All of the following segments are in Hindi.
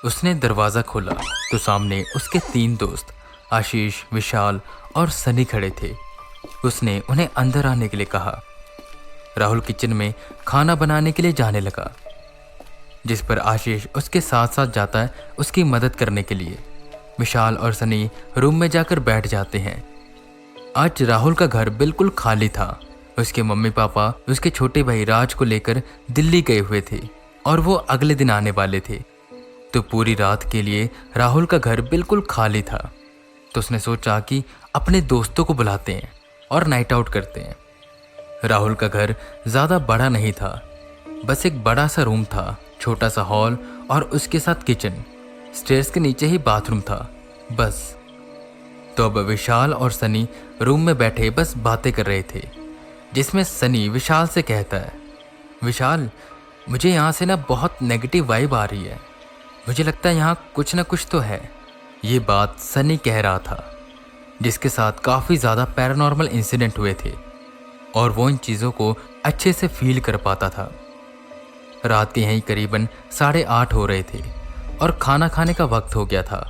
उसने दरवाज़ा खोला तो सामने उसके 3 दोस्त आशीष, विशाल और सनी खड़े थे। उसने उन्हें अंदर आने के लिए कहा। राहुल किचन में खाना बनाने के लिए जाने लगा, जिस पर आशीष उसके साथ साथ जाता है उसकी मदद करने के लिए। विशाल और सनी रूम में जाकर बैठ जाते हैं। आज राहुल का घर बिल्कुल खाली था। उसके मम्मी पापा उसके छोटे भाई राज को लेकर दिल्ली गए हुए थे और वो अगले दिन आने वाले थे, तो पूरी रात के लिए राहुल का घर बिल्कुल खाली था। तो उसने सोचा कि अपने दोस्तों को बुलाते हैं और नाइट आउट करते हैं। राहुल का घर ज़्यादा बड़ा नहीं था, बस एक बड़ा सा रूम था, छोटा सा हॉल और उसके साथ किचन, स्टेयर्स के नीचे ही बाथरूम था, बस। तो अब विशाल और सनी रूम में बैठे बस बातें कर रहे थे, जिसमें सनी विशाल से कहता है, विशाल मुझे यहाँ से ना बहुत नेगेटिव वाइब आ रही है, मुझे लगता है यहाँ कुछ ना कुछ तो है। ये बात सनी कह रहा था, जिसके साथ काफ़ी ज़्यादा पैरानॉर्मल इंसिडेंट हुए थे और वो इन चीज़ों को अच्छे से फील कर पाता था। रात के यहीं करीबन 8:30 हो रहे थे और खाना खाने का वक्त हो गया था।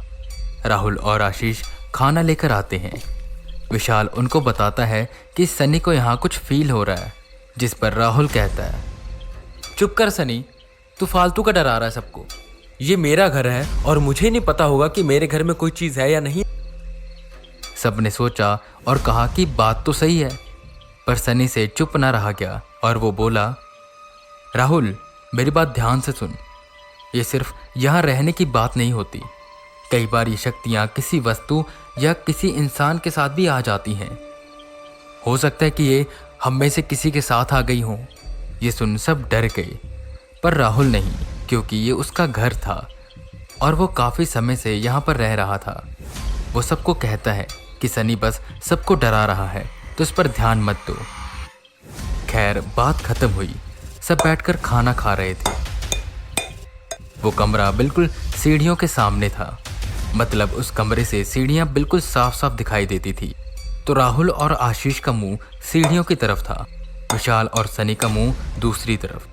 राहुल और आशीष खाना लेकर आते हैं। विशाल उनको बताता है कि सनी को यहाँ कुछ फील हो रहा है, जिस पर राहुल कहता है, चुप कर सनी, तू फालतू का डरा रहा है सबको। ये मेरा घर है और मुझे नहीं पता होगा कि मेरे घर में कोई चीज़ है या नहीं। सब ने सोचा और कहा कि बात तो सही है, पर सनी से चुप ना रहा गया और वो बोला, राहुल मेरी बात ध्यान से सुन, ये सिर्फ यहाँ रहने की बात नहीं होती। कई बार ये शक्तियाँ किसी वस्तु या किसी इंसान के साथ भी आ जाती हैं। हो सकता है कि ये हम में से किसी के साथ आ गई हों। ये सुन सब डर गए, पर राहुल नहीं, क्योंकि ये उसका घर था और वो काफ़ी समय से यहाँ पर रह रहा था। वो सबको कहता है कि सनी बस सबको डरा रहा है, तो इस पर ध्यान मत दो। खैर बात खत्म हुई, सब बैठकर खाना खा रहे थे। वो कमरा बिल्कुल सीढ़ियों के सामने था, मतलब उस कमरे से सीढ़ियाँ बिल्कुल साफ साफ दिखाई देती थी। तो राहुल और आशीष का मुंह सीढ़ियों की तरफ था, विशाल और सनी का मुंह दूसरी तरफ।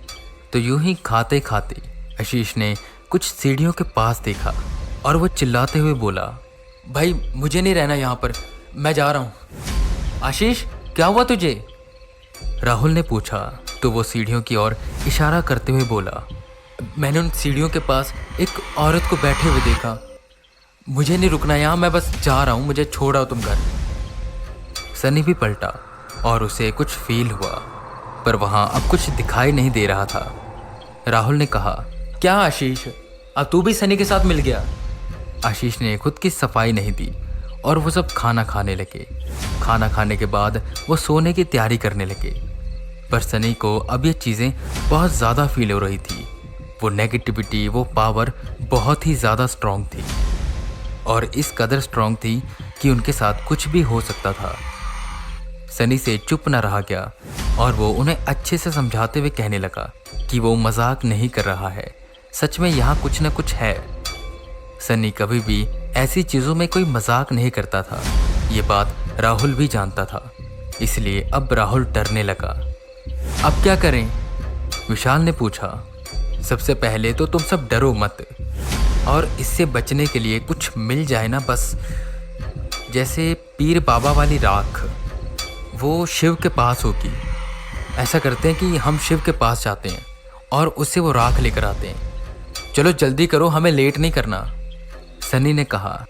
तो यूं ही खाते खाते आशीष ने कुछ सीढ़ियों के पास देखा और वो चिल्लाते हुए बोला, भाई मुझे नहीं रहना यहाँ पर, मैं जा रहा हूँ। आशीष क्या हुआ तुझे? राहुल ने पूछा। तो वो सीढ़ियों की ओर इशारा करते हुए बोला, मैंने उन सीढ़ियों के पास एक औरत को बैठे हुए देखा। मुझे नहीं रुकना यहाँ, मैं बस जा रहा हूँ, मुझे छोड़ आओ तुम घर। सनी भी पलटा और उसे कुछ फील हुआ, पर वहाँ अब कुछ दिखाई नहीं दे रहा था। राहुल ने कहा, क्या आशीष, अब तू भी सनी के साथ मिल गया? आशीष ने खुद की सफाई नहीं दी और वो सब खाना खाने लगे। खाना खाने के बाद वो सोने की तैयारी करने लगे, पर सनी को अब ये चीज़ें बहुत ज़्यादा फील हो रही थी। वो नेगेटिविटी, वो पावर बहुत ही ज़्यादा स्ट्रॉन्ग थी और इस कदर स्ट्रॉन्ग थी कि उनके साथ कुछ भी हो सकता था। सनी से चुप न रहा गया और वो उन्हें अच्छे से समझाते हुए कहने लगा कि वो मजाक नहीं कर रहा है, सच में यहाँ कुछ न कुछ है। सनी कभी भी ऐसी चीज़ों में कोई मजाक नहीं करता था, ये बात राहुल भी जानता था, इसलिए अब राहुल डरने लगा। अब क्या करें? विशाल ने पूछा। सबसे पहले तो तुम सब डरो मत, और इससे बचने के लिए कुछ मिल जाए ना बस, जैसे पीर बाबा वाली राख, वो शिव के पास होगी। ऐसा करते हैं कि हम शिव के पास जाते हैं और उससे वो राख लेकर आते हैं। चलो जल्दी करो, हमें लेट नहीं करना। सनी ने कहा।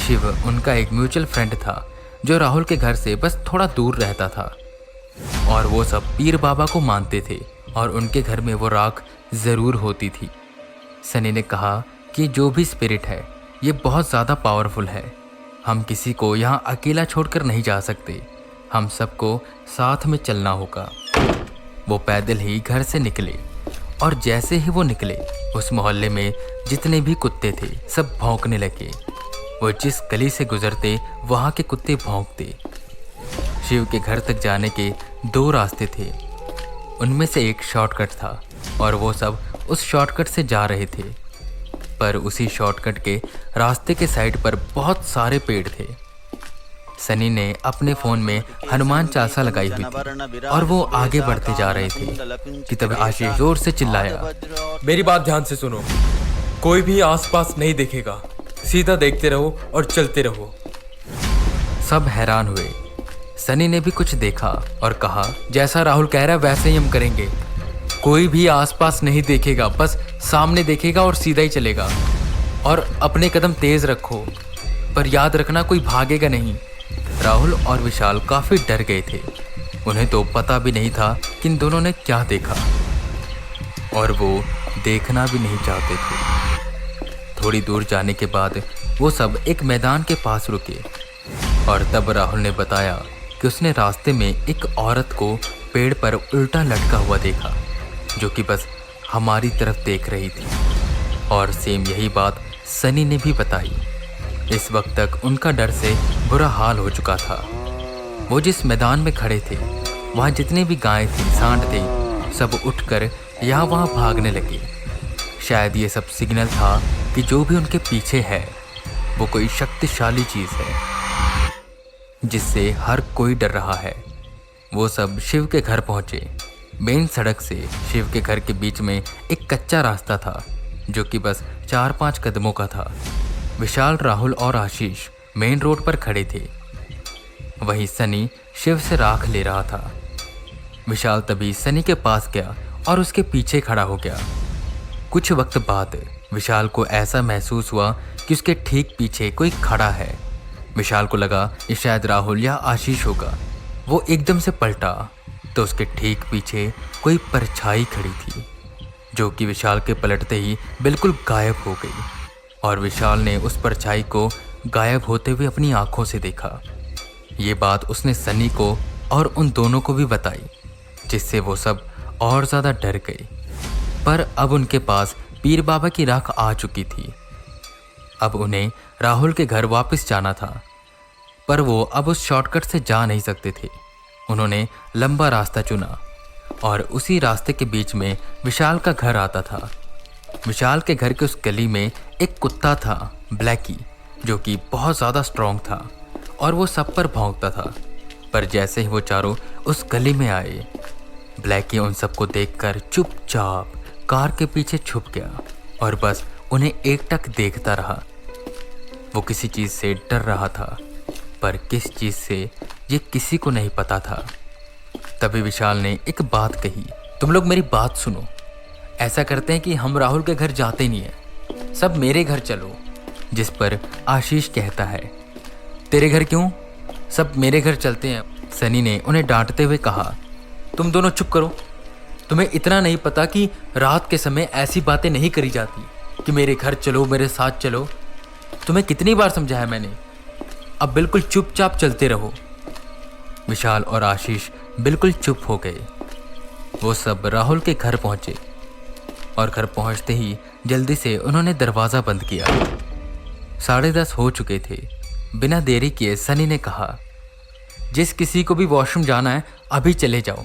शिव उनका एक म्यूचुअल फ्रेंड था जो राहुल के घर से बस थोड़ा दूर रहता था और वो सब पीर बाबा को मानते थे और उनके घर में वो राख ज़रूर होती थी। सनी ने कहा कि जो भी स्पिरिट है ये बहुत ज़्यादा पावरफुल है, हम किसी को यहाँ अकेला छोड़कर नहीं जा सकते, हम सबको साथ में चलना होगा। वो पैदल ही घर से निकले और जैसे ही वो निकले उस मोहल्ले में जितने भी कुत्ते थे सब भौंकने लगे। वो जिस गली से गुजरते वहाँ के कुत्ते भौंकते। शिव के घर तक जाने के 2 रास्ते थे, उनमें से एक शॉर्टकट था और वो सब उस शॉर्टकट से जा रहे थे, पर उसी शॉर्टकट के रास्ते के साइड पर बहुत सारे पेड़ थे। सनी ने अपने फ़ोन में हनुमान चालीसा लगाई हुई थी और वो आगे बढ़ते जा रहे थे कि तब आशीष जोर से चिल्लाया, मेरी बात ध्यान से सुनो, कोई भी आसपास नहीं देखेगा, सीधा देखते रहो और चलते रहो। सब हैरान हुए। सनी ने भी कुछ देखा और कहा, जैसा राहुल कह रहा है वैसे ही हम करेंगे। कोई भी आसपास नहीं देखेगा, बस सामने देखेगा और सीधा ही चलेगा। और अपने कदम तेज रखो, पर याद रखना कोई भागेगा नहीं। राहुल और विशाल काफी डर गए थे। उन्हें तो पता भी नहीं था कि इन दोनों ने क्या देखा, और वो देखना भी नहीं चाहते थे। थोड़ी दूर जाने के बाद वो सब एक मैदान के पास रुके, और तब राहुल ने बताया कि उसने रास्ते में एक औरत को पेड़ पर उल्टा लटका हुआ देखा, जो कि बस हमारी तरफ देख रही थी। और सेम यही बात सनी ने भी बताई। इस वक्त तक उनका डर से बुरा हाल हो चुका था। वो जिस मैदान में खड़े थे, वहाँ जितने भी गायें थी, सांड थे, सब उठकर यहाँ वहाँ भागने लगे। शायद ये सब सिग्नल था कि जो भी उनके पीछे है वो कोई शक्तिशाली चीज़ है, जिससे हर कोई डर रहा है। वो सब शिव के घर पहुँचे। मेन सड़क से शिव के घर के बीच में एक कच्चा रास्ता था, जो कि बस 4-5 कदमों का था। विशाल, राहुल और आशीष मेन रोड पर खड़े थे। वहीं सनी शिव से राख ले रहा था। विशाल तभी सनी के पास गया और उसके पीछे खड़ा हो गया। कुछ वक्त बाद विशाल को ऐसा महसूस हुआ कि उसके ठीक पीछे कोई खड़ा है। विशाल को लगा ये शायद राहुल या आशीष होगा। वो एकदम से पलटा तो उसके ठीक पीछे कोई परछाई खड़ी थी, जो कि विशाल के पलटते ही बिल्कुल गायब हो गई। और विशाल ने उस परछाई को गायब होते हुए अपनी आंखों से देखा। ये बात उसने सनी को और उन दोनों को भी बताई, जिससे वो सब और ज़्यादा डर गए। पर अब उनके पास पीर बाबा की राख आ चुकी थी। अब उन्हें राहुल के घर वापस जाना था, पर वो अब उस शॉर्टकट से जा नहीं सकते थे। उन्होंने लंबा रास्ता चुना, और उसी रास्ते के बीच में विशाल का घर आता था। विशाल के घर के उस गली में एक कुत्ता था, ब्लैकी, जो कि बहुत ज़्यादा स्ट्रॉन्ग था और वो सब पर भौंकता था। पर जैसे ही वो चारों उस गली में आए, ब्लैकी उन सबको देखकर चुपचाप कार के पीछे छुप गया और बस उन्हें एकटक देखता रहा। वो किसी चीज़ से डर रहा था, पर किस चीज़ से ये किसी को नहीं पता था। तभी विशाल ने एक बात कही, तुम लोग मेरी बात सुनो। ऐसा करते हैं कि हम राहुल के घर जाते नहीं हैं, सब मेरे घर चलो। जिस पर आशीष कहता है, तेरे घर क्यों, सब मेरे घर चलते हैं। सनी ने उन्हें डांटते हुए कहा, तुम दोनों चुप करो। तुम्हें इतना नहीं पता कि रात के समय ऐसी बातें नहीं करी जाती कि मेरे घर चलो, मेरे साथ चलो। तुम्हें कितनी बार समझाया मैंने, अब बिल्कुल चुपचाप चलते रहो। विशाल और आशीष बिल्कुल चुप हो गए। वो सब राहुल के घर पहुंचे, और घर पहुंचते ही जल्दी से उन्होंने दरवाज़ा बंद किया। 10:30 हो चुके थे। बिना देरी किए सनी ने कहा, जिस किसी को भी वॉशरूम जाना है अभी चले जाओ,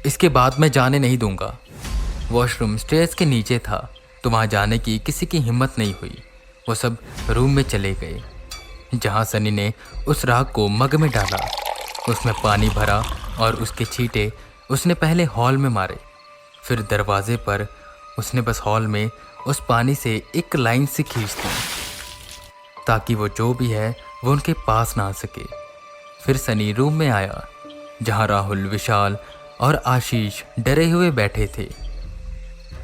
इसके बाद मैं जाने नहीं दूंगा। वॉशरूम स्टेयर्स के नीचे था, तो वहाँ जाने की किसी की हिम्मत नहीं हुई। वो सब रूम में चले गए, जहाँ सनी ने उस राख को मग में डाला, उसमें पानी भरा और उसके छींटे उसने पहले हॉल में मारे। फिर दरवाजे पर उसने बस हॉल में उस पानी से एक लाइन से खींच दी, ताकि वो जो भी है वो उनके पास ना आ सके। फिर सनी रूम में आया, जहाँ राहुल, विशाल और आशीष डरे हुए बैठे थे।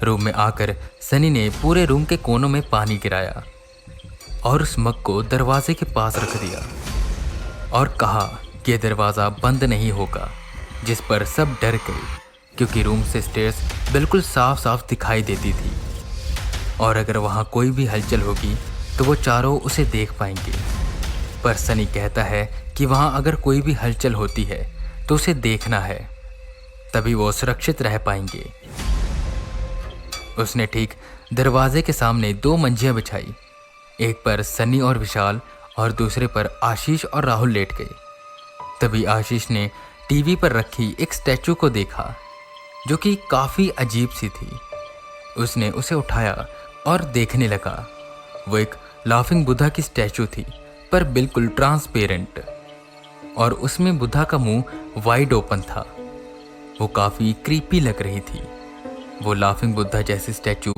रूम में आकर सनी ने पूरे रूम के कोनों में पानी गिराया और उस मग को दरवाजे के पास रख दिया और कहा कि यह दरवाज़ा बंद नहीं होगा। जिस पर सब डर गए, क्योंकि रूम से स्टेयर्स बिल्कुल साफ साफ दिखाई देती थी, और अगर वहाँ कोई भी हलचल होगी तो वो चारों उसे देख पाएंगे। पर सनी कहता है कि वहाँ अगर कोई भी हलचल होती है तो उसे देखना है, तभी वो सुरक्षित रह पाएंगे। उसने ठीक दरवाजे के सामने 2 मंजियाँ बिछाई, एक पर सनी और विशाल और दूसरे पर आशीष और राहुल लेट गए। तभी आशीष ने टीवी पर रखी एक स्टैचू को देखा, जो कि काफ़ी अजीब सी थी। उसने उसे उठाया और देखने लगा। वो एक लाफिंग बुद्धा की स्टैचू थी, पर बिल्कुल ट्रांसपेरेंट, और उसमें बुद्धा का मुंह वाइड ओपन था। वो काफ़ी क्रीपी लग रही थी। वो लाफिंग बुद्धा जैसी स्टैचू